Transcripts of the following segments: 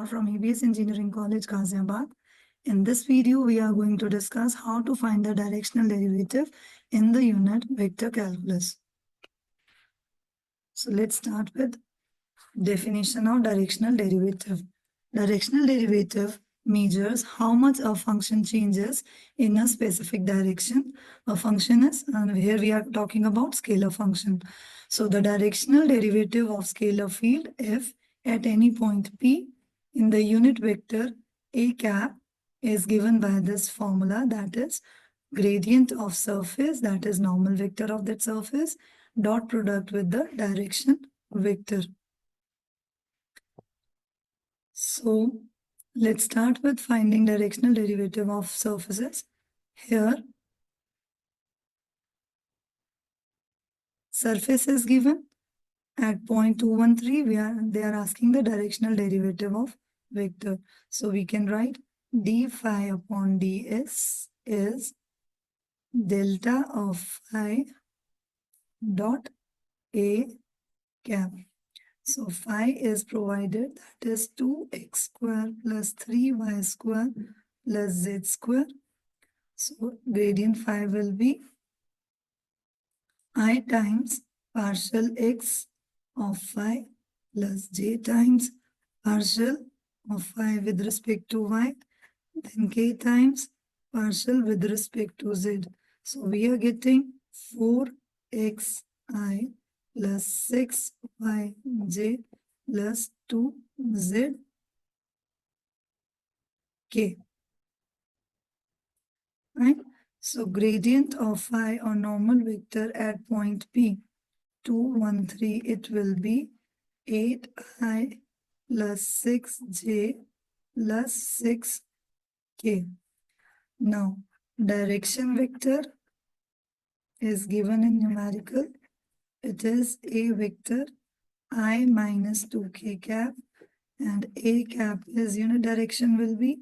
Kumar from EBS Engineering College, Ghaziabad. In this video, we are going to discuss how to find the directional derivative in the unit vector calculus. So let's start with definition of directional derivative. Directional derivative measures how much a function changes in a specific direction. A function is, and here we are talking about scalar function. So the directional derivative of scalar field f at any point p in the unit vector a cap is given by this formula, that is gradient of surface, that is normal vector of that surface, dot product with the direction vector. So let's start with finding directional derivative of surfaces. Here, surface is given at point 213. They are asking the directional derivative of vector. So we can write d phi upon ds is delta of phi dot a cap. So phi is provided, that is 2x square plus 3y square plus z square. So gradient phi will be I times partial x of phi plus j times partial of phi with respect to y, then k times partial with respect to z. So we are getting 4xi plus 6yj plus 2zk. Right? So gradient of phi or normal vector at point P, 213, it will be 8i plus 6j plus 6k. Now, direction vector is given in numerical. It is a vector I minus 2k cap, and a cap is unit direction will be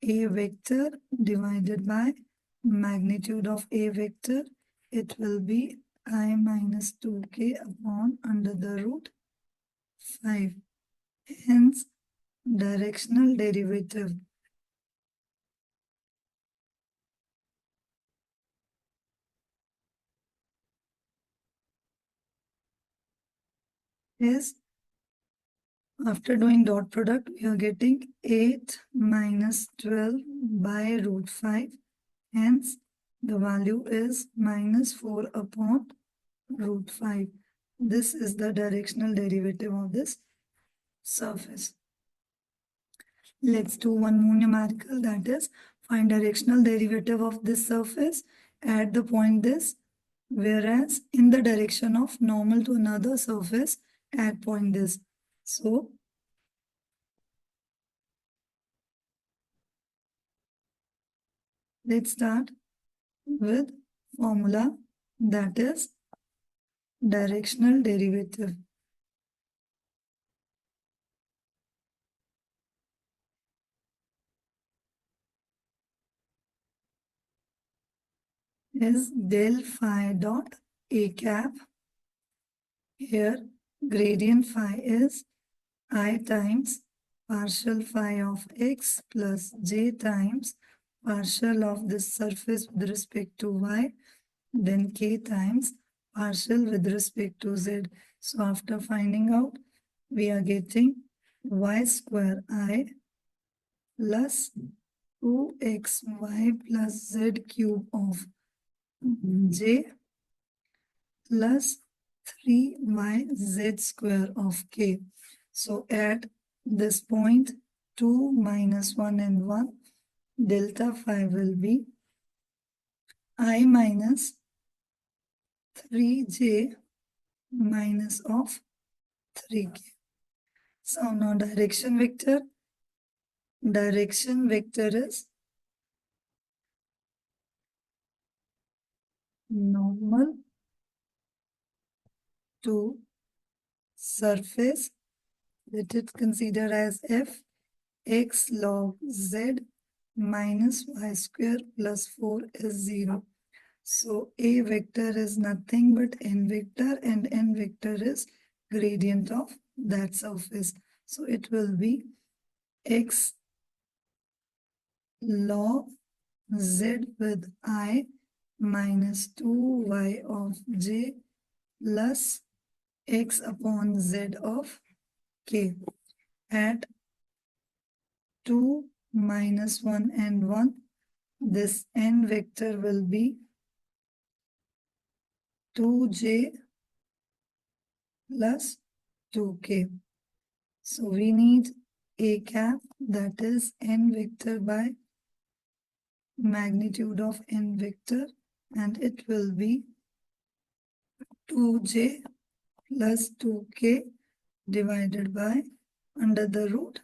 a vector divided by magnitude of a vector. It will be I minus 2k upon under the root 5. Hence, directional derivative is, after doing dot product, we are getting 8 minus 12 by root 5. Hence, the value is minus 4 upon root 5. This is the directional derivative of this surface. Let's do one more numerical, that is find directional derivative of this surface at the point this, whereas in the direction of normal to another surface at point this. So let's start with formula, that is directional derivative is del phi dot a cap. Here gradient phi is I times partial phi of x plus j times partial of this surface with respect to y, then k times partial with respect to z. So after finding out, we are getting y square I plus 2xy plus z cube of j plus 3yz square of k. So at this point, 2 minus 1 and 1, delta phi will be I minus 3j minus of 3k. So now direction vector is normal to surface. Let it consider as f x log z minus y square plus 4 is 0. So a vector is nothing but n vector, and n vector is gradient of that surface. So it will be x log z with I minus 2y of j plus x upon z of k at 2 minus 1 and 1. This n vector will be 2j plus 2k. So we need a cap, that is n vector by magnitude of n vector, and it will be 2j plus 2k divided by under the root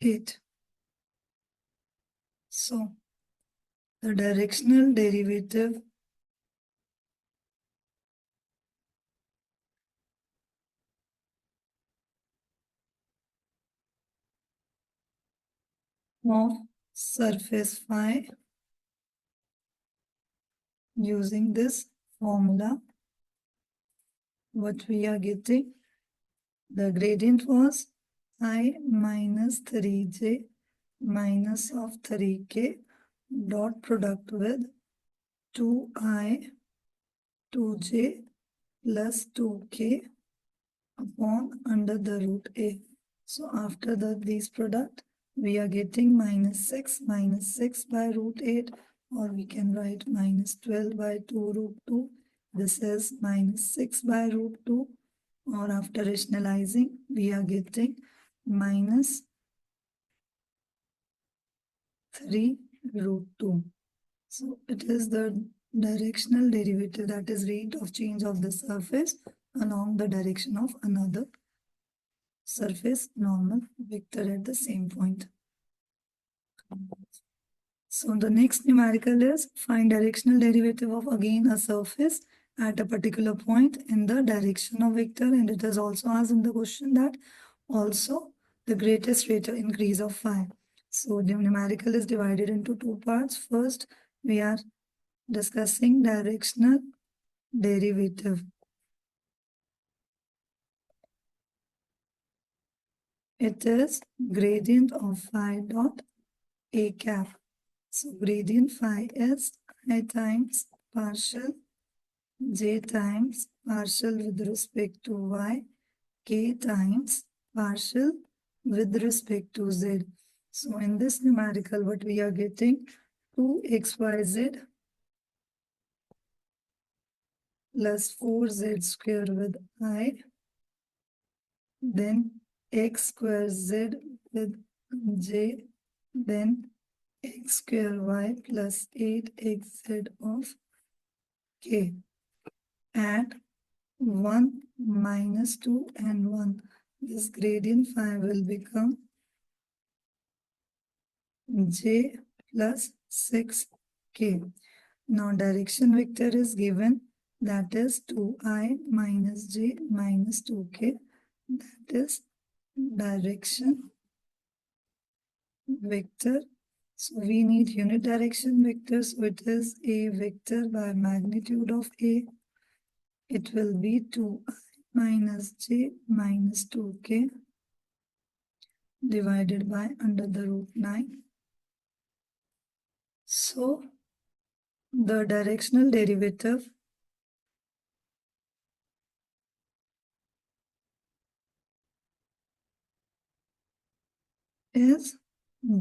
8. So the directional derivative of surface phi using this formula, what we are getting, the gradient was I minus 3j minus of 3k dot product with 2i 2j plus 2k upon under the root a. So after these product, we are getting minus 6 by root 8, or we can write minus 12 by 2 root 2. This is minus 6 by root 2, or after rationalizing, we are getting minus 3 root 2. So it is the directional derivative, that is rate of change of the surface along the direction of another surface normal vector at the same point. So the next numerical is find directional derivative of again a surface at a particular point in the direction of vector, and it is also asked in the question that also the greatest rate of increase of phi. So the numerical is divided into two parts. First, we are discussing directional derivative. It is gradient of phi dot a cap. So gradient phi is I times partial j times partial with respect to y, k times partial with respect to z. So in this numerical, what we are getting, 2xyz plus 4z square with I, then x square z with j, then x square y plus 8xz of k at 1 minus 2 and 1. This gradient phi will become j plus 6k. Now direction vector is given, that is 2i minus j minus 2k. That is direction vector. So we need unit direction vector. So it is a vector by magnitude of a. It will be 2i minus j minus 2k divided by under the root 9. So the directional derivative is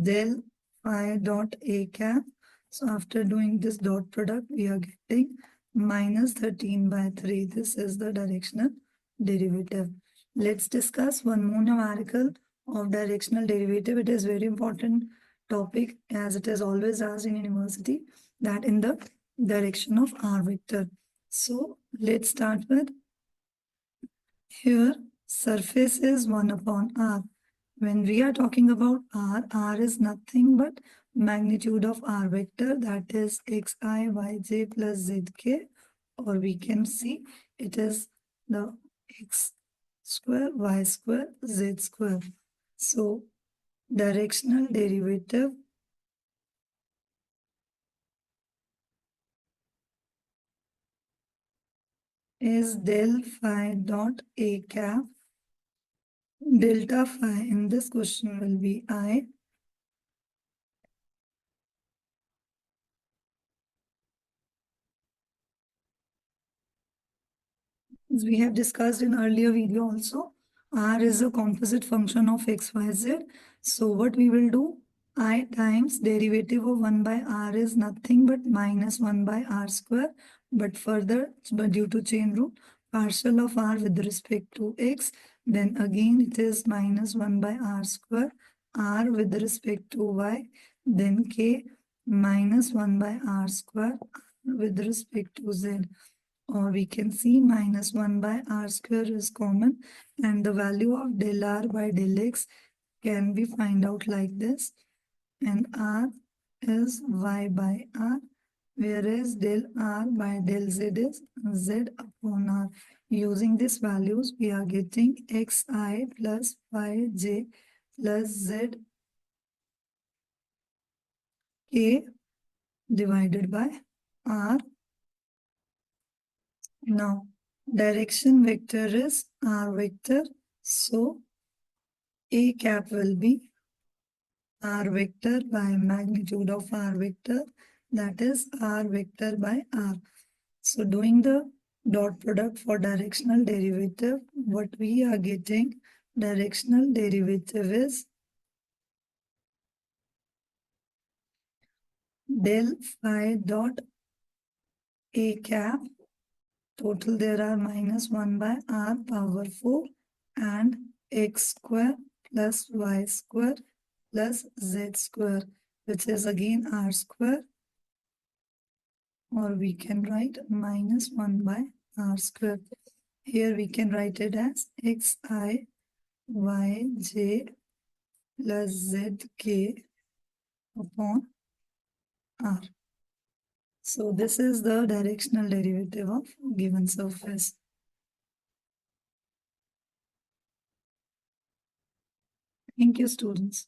del phi dot a cap. So after doing this dot product, we are getting minus 13 by 3. This is the directional derivative. Let's discuss one more numerical of directional derivative. It is very important topic, as it is always asked in university, that in the direction of r vector. So let's start with, here surface is 1 upon r. When we are talking about r is nothing but magnitude of r vector, that is xi, yj plus zk, or we can see it is the x square, y square, z square. So directional derivative is del phi dot a cap delta phi in this question will be I. As we have discussed in earlier video also, r is a composite function of x, y, z. So what we will do, I times derivative of 1 by r is nothing but minus 1 by r square. But further, but due to chain rule, partial of r with respect to x, then again it is minus 1 by r square, r with respect to y, then k minus 1 by r square with respect to z. Or we can see minus 1 by r square is common, and the value of del r by del x can be find out like this, and r is y by r, whereas del r by del z is z upon r. Using these values, we are getting xi plus yj plus zk divided by r. Now, direction vector is r vector, so a cap will be r vector by magnitude of r vector, that is r vector by r. So doing the dot product for directional derivative, what we are getting, directional derivative is del phi dot a cap. Total there are minus 1 by r power 4 and x square plus y square plus z square, which is again r square, or we can write minus 1 by r square. Here we can write it as xi yj plus zk upon r. So this is the directional derivative of given surface. Thank you, students.